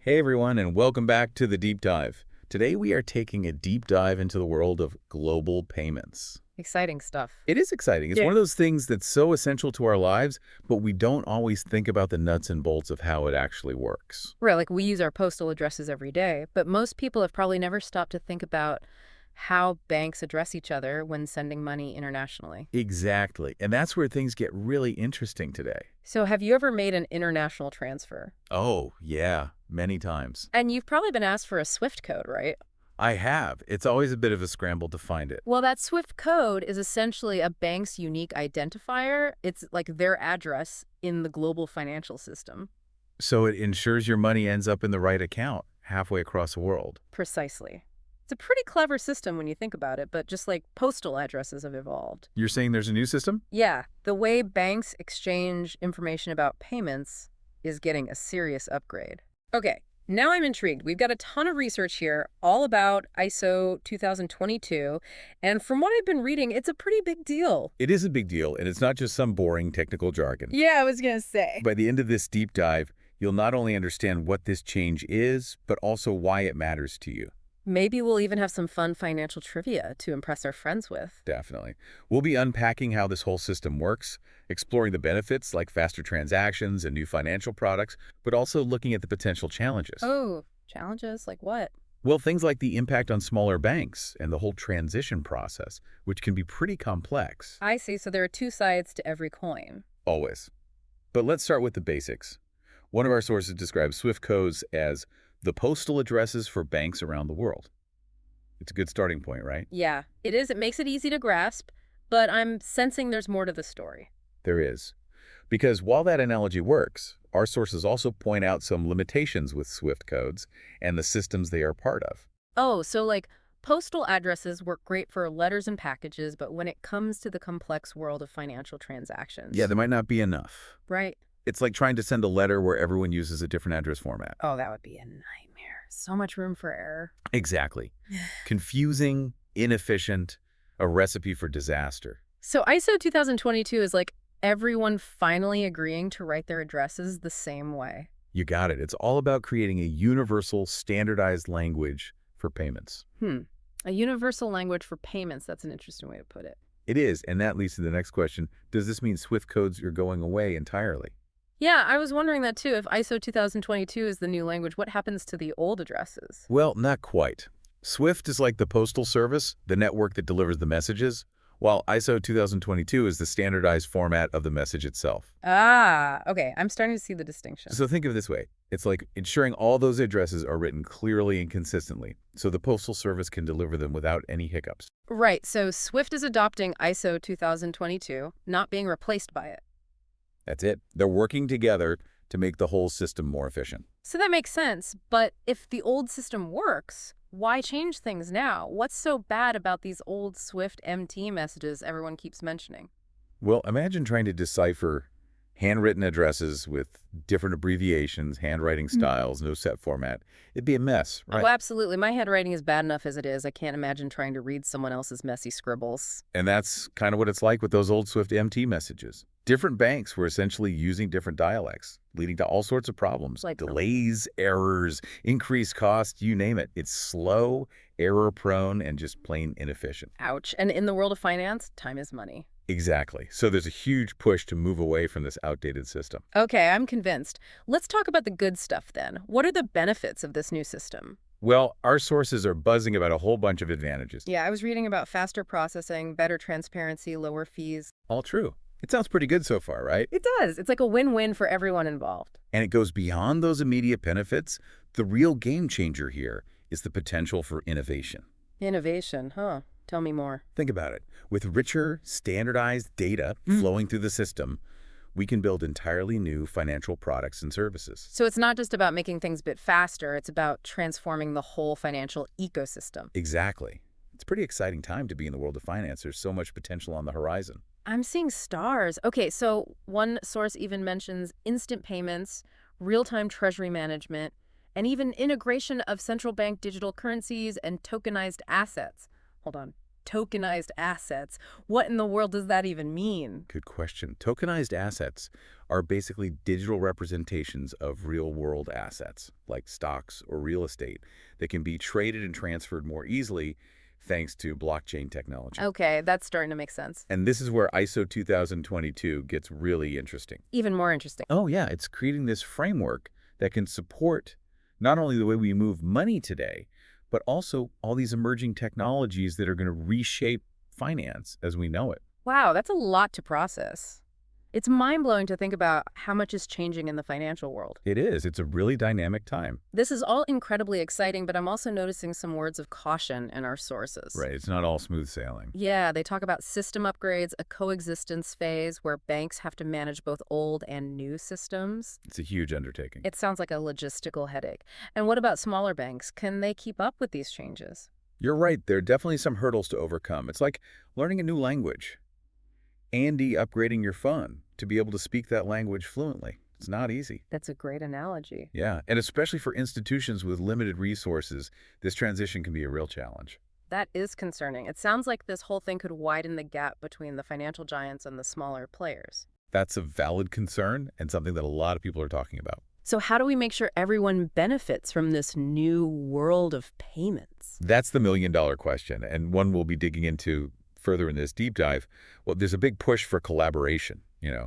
Hey everyone, and welcome back to the Deep Dive. Today we are taking a deep dive into the world of global payments. Exciting stuff. It is exciting. It's Yeah. one of those things that's so essential to our lives, but we don't always think about the nuts and bolts of how it actually works. Right, like we use our postal addresses every day, but most people have probably never stopped to think about how banks address each other when sending money internationally. Exactly. And that's where things get really interesting today. So have you ever made an international transfer? Oh, yeah, many times. And you've probably been asked for a SWIFT code, right? I have. It's always a bit of a scramble to find it. Well, that SWIFT code is essentially a bank's unique identifier. It's like their address in the global financial system. So it ensures your money ends up in the right account halfway across the world. Precisely. It's a pretty clever system when you think about it, but just like postal addresses have evolved. You're saying there's a new system? Yeah, the way banks exchange information about payments is getting a serious upgrade. Okay, now I'm intrigued. We've got a ton of research here all about ISO 2022, and from what I've been reading, it's a pretty big deal. It is a big deal, and it's not just some boring technical jargon. Yeah, I was gonna say. By the end of this deep dive, you'll not only understand what this change is, but also why it matters to you. Maybe we'll even have some fun financial trivia to impress our friends with. Definitely. We'll be unpacking how this whole system works, exploring the benefits like faster transactions and new financial products, but also looking at the potential challenges. Oh, challenges like what? Well, things like the impact on smaller banks and the whole transition process, which can be pretty complex. I see, so there are two sides to every coin. Always. But let's start with the basics. One of our sources describes SWIFT codes as the postal addresses for banks around the world. It's a good starting point, right? Yeah, it is. It makes it easy to grasp, but I'm sensing there's more to the story. There is. Because while that analogy works, our sources also point out some limitations with SWIFT codes and the systems they are part of. Oh, so like postal addresses work great for letters and packages, but when it comes to the complex world of financial transactions. Yeah, there might not be enough. Right. It's like trying to send a letter where everyone uses a different address format. Oh, that would be a nightmare. So much room for error. Exactly. Confusing, inefficient, a recipe for disaster. So ISO 2022 is like everyone finally agreeing to write their addresses the same way. You got it. It's all about creating a universal, standardized language for payments. A universal language for payments. That's an interesting way to put it. It is, and that leads to the next question. Does this mean SWIFT codes are going away entirely? Yeah, I was wondering that too. If ISO 2022 is the new language, what happens to the old addresses? Well, not quite. SWIFT is like the postal service, the network that delivers the messages, while ISO 2022 is the standardized format of the message itself. Ah, okay. I'm starting to see the distinction. So think of it this way. It's like ensuring all those addresses are written clearly and consistently, so the postal service can deliver them without any hiccups. Right, so SWIFT is adopting ISO 2022, not being replaced by it. That's it. They're working together to make the whole system more efficient. So that makes sense, but if the old system works, why change things now? What's so bad about these old SWIFT MT messages everyone keeps mentioning? Well, imagine trying to decipher handwritten addresses with different abbreviations, handwriting styles, no set format. It'd be a mess, right? Oh, absolutely. My handwriting is bad enough as it is. I can't imagine trying to read someone else's messy scribbles. And that's kind of what it's like with those old SWIFT MT messages. Different banks were essentially using different dialects, leading to all sorts of problems. Like delays, errors, increased cost, you name it. It's slow, error-prone, and just plain inefficient. Ouch. And in the world of finance, time is money. Exactly. So there's a huge push to move away from this outdated system. Okay, I'm convinced. Let's talk about the good stuff then. What are the benefits of this new system? Well, our sources are buzzing about a whole bunch of advantages. Yeah, I was reading about faster processing, better transparency, lower fees. All true. It sounds pretty good so far, right? It does. It's like a win-win for everyone involved. And it goes beyond those immediate benefits. The real game changer here is the potential for innovation. Innovation, huh? Tell me more. Think about it. With richer, standardized data flowing through the system, we can build entirely new financial products and services. So it's not just about making things a bit faster, it's about transforming the whole financial ecosystem. Exactly. It's a pretty exciting time to be in the world of finance. There's so much potential on the horizon. I'm seeing stars. Okay, so one source even mentions instant payments, real-time treasury management, and even integration of central bank digital currencies and tokenized assets. Hold on. tokenized assets. What in the world does that even mean? Good question. Tokenized assets are basically digital representations of real-world assets, like stocks or real estate, that can be traded and transferred more easily thanks to blockchain technology. Okay, that's starting to make sense. And this is where ISO 2022 gets really interesting. Even more interesting. Oh, yeah, it's creating this framework that can support not only the way we move money today, but also all these emerging technologies that are going to reshape finance as we know it. Wow, that's a lot to process. It's mind-blowing to think about how much is changing in the financial world. It is. It's a really dynamic time. This is all incredibly exciting, but I'm also noticing some words of caution in our sources. Right. It's not all smooth sailing. Yeah, they talk about system upgrades, a coexistence phase where banks have to manage both old and new systems. It's a huge undertaking. It sounds like a logistical headache. And what about smaller banks? Can they keep up with these changes? You're right. There are definitely some hurdles to overcome. It's like learning a new language and upgrading your phone to be able to speak that language fluently. It's not easy. That's a great analogy. Yeah, and especially for institutions with limited resources, this transition can be a real challenge. That is concerning. It sounds like this whole thing could widen the gap between the financial giants and the smaller players. That's a valid concern and something that a lot of people are talking about. So how do we make sure everyone benefits from this new world of payments? That's the million-dollar question, and one we'll be digging into further in this deep dive. Well, there's a big push for collaboration,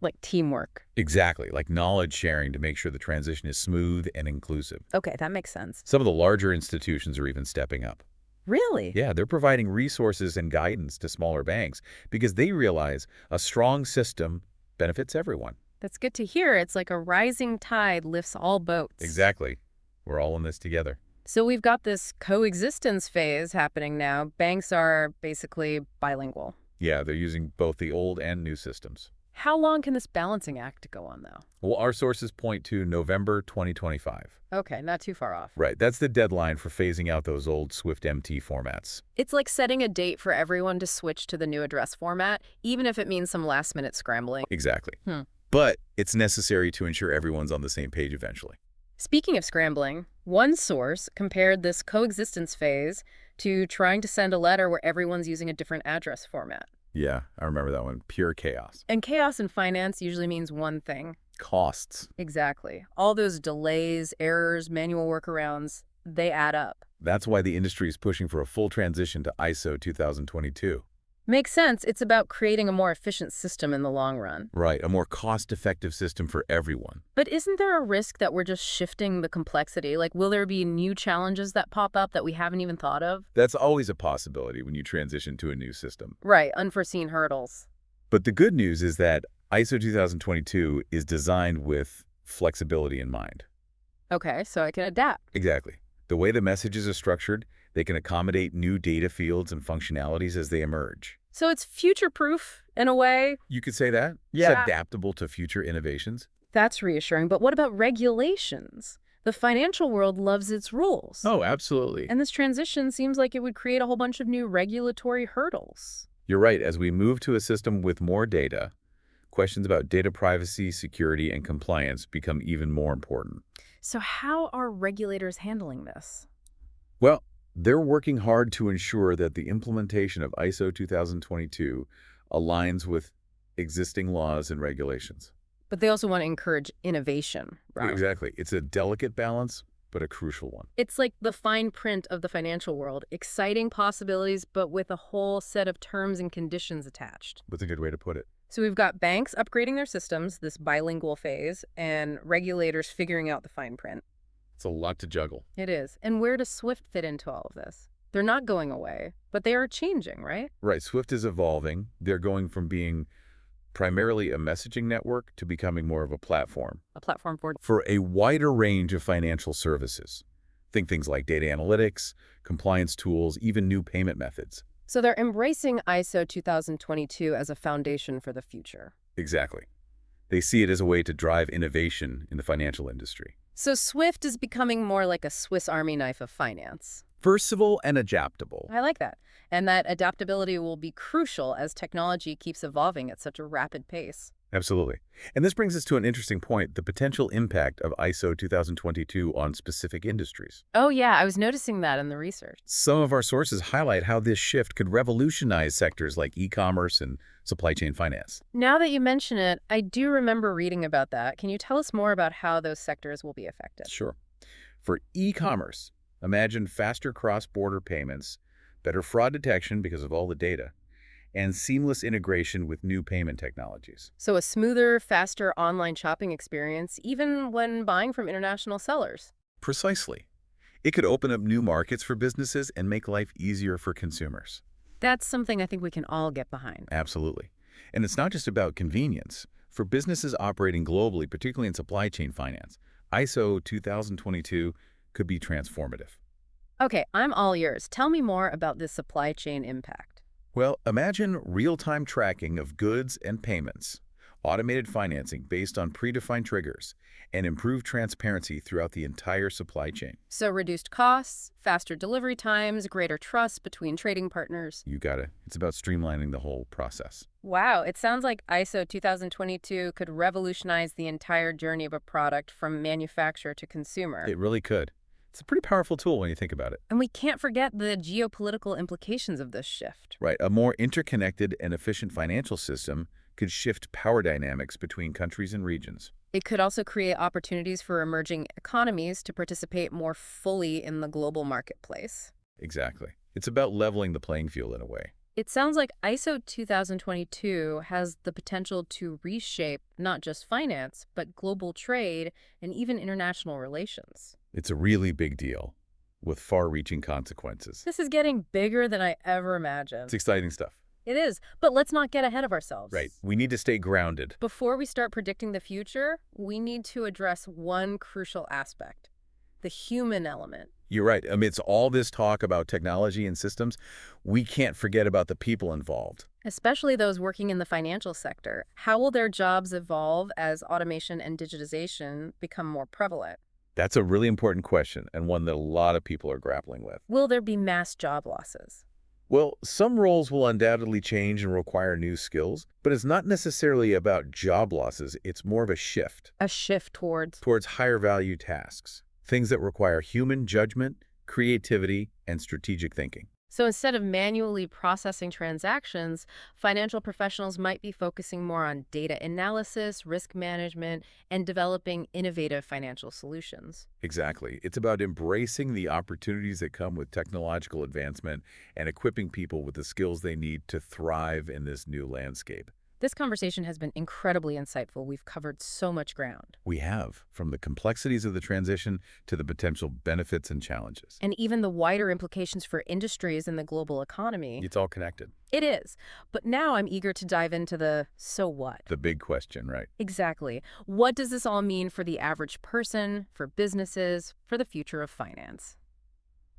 Like teamwork. Exactly, like knowledge sharing to make sure the transition is smooth and inclusive. Okay, that makes sense. Some of the larger institutions are even stepping up. Really? Yeah, they're providing resources and guidance to smaller banks because they realize a strong system benefits everyone. That's good to hear. It's like a rising tide lifts all boats. Exactly. We're all in this together. So we've got this coexistence phase happening now. Banks are basically bilingual. Yeah, they're using both the old and new systems. How long can this balancing act go on, though? Well, our sources point to November 2025. Okay, not too far off. Right, that's the deadline for phasing out those old Swift MT formats. It's like setting a date for everyone to switch to the new address format, even if it means some last-minute scrambling. Exactly. Hmm. But it's necessary to ensure everyone's on the same page eventually. Speaking of scrambling, one source compared this coexistence phase to trying to send a letter where everyone's using a different address format. Yeah, I remember that one. Pure chaos. And chaos in finance usually means one thing. Costs. Exactly. All those delays, errors, manual workarounds, they add up. That's why the industry is pushing for a full transition to ISO 2022. Makes sense. It's about creating a more efficient system in the long run. Right, a more cost-effective system for everyone. But isn't there a risk that we're just shifting the complexity? Like, will there be new challenges that pop up that we haven't even thought of? That's always a possibility when you transition to a new system. Right, unforeseen hurdles. But the good news is that ISO 2022 is designed with flexibility in mind. Okay, so I can adapt. Exactly. The way the messages are structured, they can accommodate new data fields and functionalities as they emerge. So it's future-proof in a way? You could say that. Yeah. It's adaptable to future innovations. That's reassuring. But what about regulations? The financial world loves its rules. Oh, absolutely. And this transition seems like it would create a whole bunch of new regulatory hurdles. You're right. As we move to a system with more data, questions about data privacy, security, and compliance become even more important. So how are regulators handling this? Well, they're working hard to ensure that the implementation of ISO 2022 aligns with existing laws and regulations. But they also want to encourage innovation, right? Exactly. It's a delicate balance, but a crucial one. It's like the fine print of the financial world. Exciting possibilities, but with a whole set of terms and conditions attached. That's a good way to put it. So we've got banks upgrading their systems, this bilingual phase, and regulators figuring out the fine print. It's a lot to juggle. It is. And where does SWIFT fit into all of this? They're not going away, but they are changing, right? Right. SWIFT is evolving. They're going from being primarily a messaging network to becoming more of a platform A platform for a wider range of financial services. Think things like data analytics, compliance tools, even new payment methods. So they're embracing ISO 2022 as a foundation for the future. Exactly. They see it as a way to drive innovation in the financial industry. So SWIFT is becoming more like a Swiss Army knife of finance. Versatile and adaptable. I like that. And that adaptability will be crucial as technology keeps evolving at such a rapid pace. Absolutely. And this brings us to an interesting point, the potential impact of ISO 2022 on specific industries. Oh, yeah, I was noticing that in the research. Some of our sources highlight how this shift could revolutionize sectors like e-commerce and supply chain finance. Now that you mention it, I do remember reading about that. Can you tell us more about how those sectors will be affected? Sure. For e-commerce, imagine faster cross-border payments, better fraud detection because of all the data, and seamless integration with new payment technologies. So a smoother, faster online shopping experience, even when buying from international sellers. Precisely. It could open up new markets for businesses and make life easier for consumers. That's something I think we can all get behind. Absolutely. And it's not just about convenience. For businesses operating globally, particularly in supply chain finance, ISO 2022 could be transformative. Okay, I'm all yours. Tell me more about this supply chain impact. Well, imagine real-time tracking of goods and payments, automated financing based on predefined triggers, and improved transparency throughout the entire supply chain. So reduced costs, faster delivery times, greater trust between trading partners. You got it. It's about streamlining the whole process. Wow, it sounds like ISO 2022 could revolutionize the entire journey of a product from manufacturer to consumer. It really could. It's a pretty powerful tool when you think about it. And we can't forget the geopolitical implications of this shift. Right, a more interconnected and efficient financial system could shift power dynamics between countries and regions. It could also create opportunities for emerging economies to participate more fully in the global marketplace. Exactly. It's about leveling the playing field in a way. It sounds like ISO 2022 has the potential to reshape not just finance, but global trade and even international relations. It's a really big deal with far-reaching consequences. This is getting bigger than I ever imagined. It's exciting stuff. It is, but let's not get ahead of ourselves. Right. We need to stay grounded. Before we start predicting the future, we need to address one crucial aspect, the human element. You're right. Amidst all this talk about technology and systems, we can't forget about the people involved. Especially those working in the financial sector. How will their jobs evolve as automation and digitization become more prevalent? That's a really important question and one that a lot of people are grappling with. Will there be mass job losses? Well, some roles will undoubtedly change and require new skills, but it's not necessarily about job losses. It's more of a shift A shift towards higher value tasks, things that require human judgment, creativity, and strategic thinking. So instead of manually processing transactions, financial professionals might be focusing more on data analysis, risk management, and developing innovative financial solutions. Exactly. It's about embracing the opportunities that come with technological advancement and equipping people with the skills they need to thrive in this new landscape. This conversation has been incredibly insightful. We've covered so much ground. We have, from the complexities of the transition to the potential benefits and challenges. And even the wider implications for industries and the global economy. It's all connected. It is. But now I'm eager to dive into the so what. The big question, right? Exactly. What does this all mean for the average person, for businesses, for the future of finance?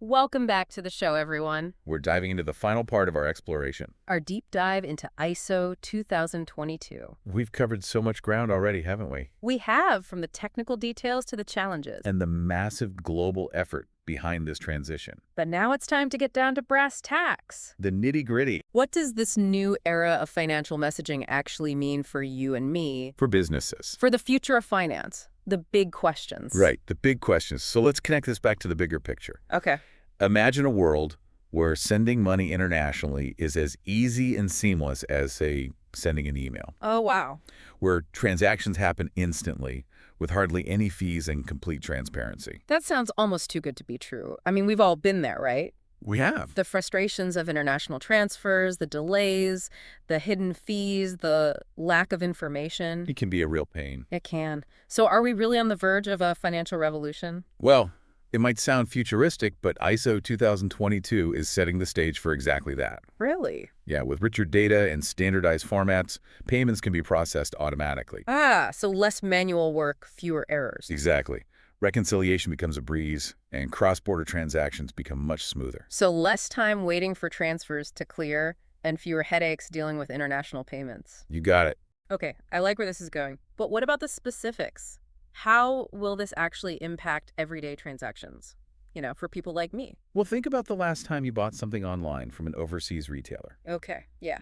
Welcome back to the show, everyone. We're diving into the final part of our exploration. Our deep dive into ISO 2022. We've covered so much ground already, haven't we? We have, from the technical details to the challenges. And the massive global effort behind this transition. But now it's time to get down to brass tacks. The nitty-gritty. What does this new era of financial messaging actually mean for you and me? For businesses. For the future of finance? The big questions. Right, the big questions. So let's connect this back to the bigger picture. Okay. Imagine a world where sending money internationally is as easy and seamless as, say, sending an email. Oh, wow. Where transactions happen instantly with hardly any fees and complete transparency. That sounds almost too good to be true. I mean, we've all been there, right? We have. The frustrations of international transfers, the delays, the hidden fees, the lack of information. It can be a real pain. It can. So are we really on the verge of a financial revolution? Well, it might sound futuristic, but ISO 2022 is setting the stage for exactly that. Really? Yeah, with richer data and standardized formats, payments can be processed automatically. Ah, so less manual work, fewer errors. Exactly. Reconciliation becomes a breeze, and cross-border transactions become much smoother. So less time waiting for transfers to clear and fewer headaches dealing with international payments. You got it. Okay, I like where this is going. But what about the specifics? How will this actually impact everyday transactions? You know, for people like me. Well, think about the last time you bought something online from an overseas retailer. Okay, yeah.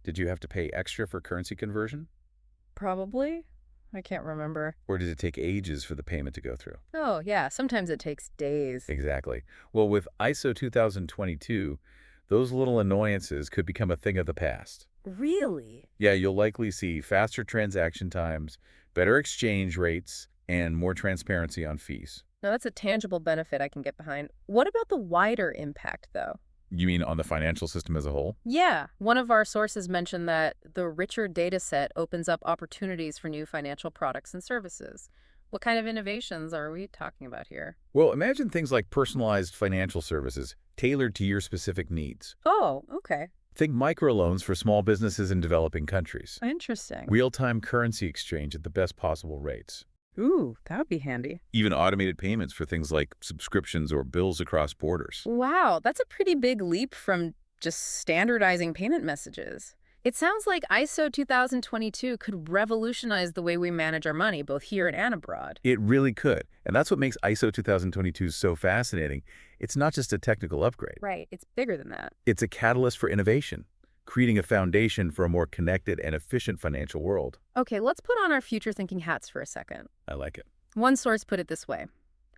Did you have to pay extra for currency conversion? Probably. I can't remember. Or did it take ages for the payment to go through? Oh, yeah. Sometimes it takes days. Exactly. Well, with ISO 2022, those little annoyances could become a thing of the past. Really? Yeah, you'll likely see faster transaction times, better exchange rates, and more transparency on fees. Now, that's a tangible benefit I can get behind. What about the wider impact, though? You mean on the financial system as a whole? Yeah, one of our sources mentioned that the richer data set opens up opportunities for new financial products and services. What kind of innovations are we talking about here? Well, imagine things like personalized financial services tailored to your specific needs. Oh, okay. Think microloans for small businesses in developing countries. Interesting. Real-time currency exchange at the best possible rates. Ooh, that would be handy. Even automated payments for things like subscriptions or bills across borders. Wow, that's a pretty big leap from just standardizing payment messages. It sounds like ISO 2022 could revolutionize the way we manage our money, both here and abroad. It really could. And that's what makes ISO 2022 so fascinating. It's not just a technical upgrade. Right, it's bigger than that. It's a catalyst for innovation, creating a foundation for a more connected and efficient financial world. Okay, let's put on our future-thinking hats for a second. I like it. One source put it this way.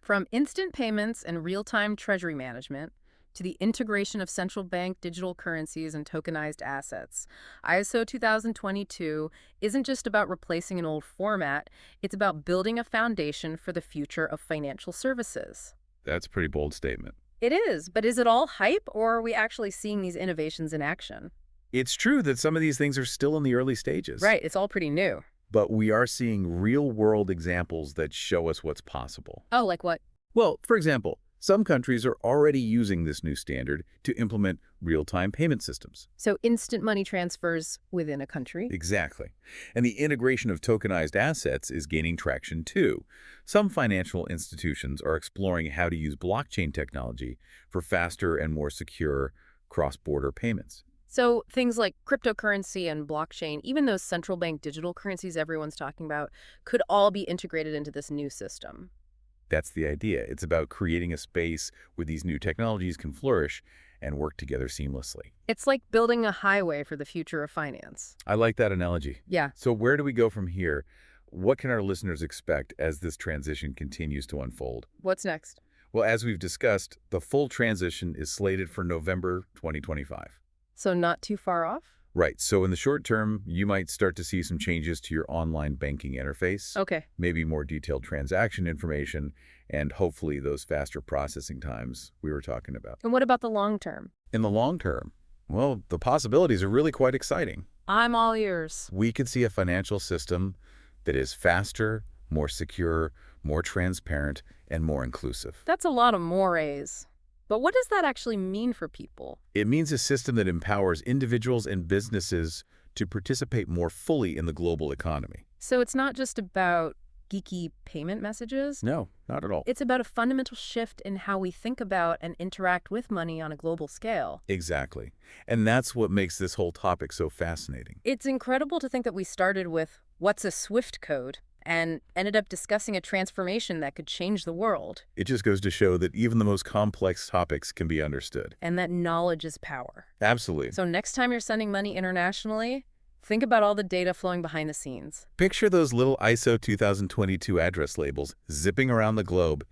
From instant payments and real-time treasury management to the integration of central bank digital currencies and tokenized assets, ISO 2022 isn't just about replacing an old format, it's about building a foundation for the future of financial services. That's a pretty bold statement. It is, but is it all hype, or are we actually seeing these innovations in action? It's true that some of these things are still in the early stages. Right, it's all pretty new. But we are seeing real-world examples that show us what's possible. Oh, like what? Well, for example, some countries are already using this new standard to implement real-time payment systems. So instant money transfers within a country? Exactly. And the integration of tokenized assets is gaining traction too. Some financial institutions are exploring how to use blockchain technology for faster and more secure cross-border payments. So things like cryptocurrency and blockchain, even those central bank digital currencies everyone's talking about, could all be integrated into this new system. That's the idea. It's about creating a space where these new technologies can flourish and work together seamlessly. It's like building a highway for the future of finance. I like that analogy. Yeah. So where do we go from here? What can our listeners expect as this transition continues to unfold? What's next? Well, as we've discussed, the full transition is slated for November 2025. So not too far off? Right. So in the short term, you might start to see some changes to your online banking interface. Okay. Maybe more detailed transaction information, and hopefully those faster processing times we were talking about. And what about the long term? In the long term, well, the possibilities are really quite exciting. I'm all ears. We could see a financial system that is faster, more secure, more transparent, and more inclusive. That's a lot of mores. But what does that actually mean for people? It means a system that empowers individuals and businesses to participate more fully in the global economy. So it's not just about geeky payment messages? No, not at all. It's about a fundamental shift in how we think about and interact with money on a global scale. Exactly. And that's what makes this whole topic so fascinating. It's incredible to think that we started with, what's a Swift code? And ended up discussing a transformation that could change the world. It just goes to show that even the most complex topics can be understood. And that knowledge is power. Absolutely. So next time you're sending money internationally, think about all the data flowing behind the scenes. Picture those little ISO 2022 address labels zipping around the globe,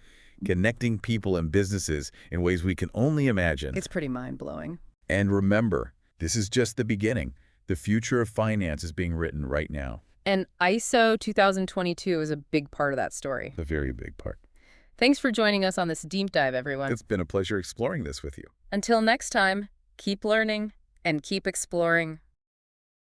connecting people and businesses in ways we can only imagine. It's pretty mind-blowing. And remember, this is just the beginning. The future of finance is being written right now. And ISO 2022 is a big part of that story. A very big part. Thanks for joining us on this deep dive, everyone. It's been a pleasure exploring this with you. Until next time, keep learning and keep exploring.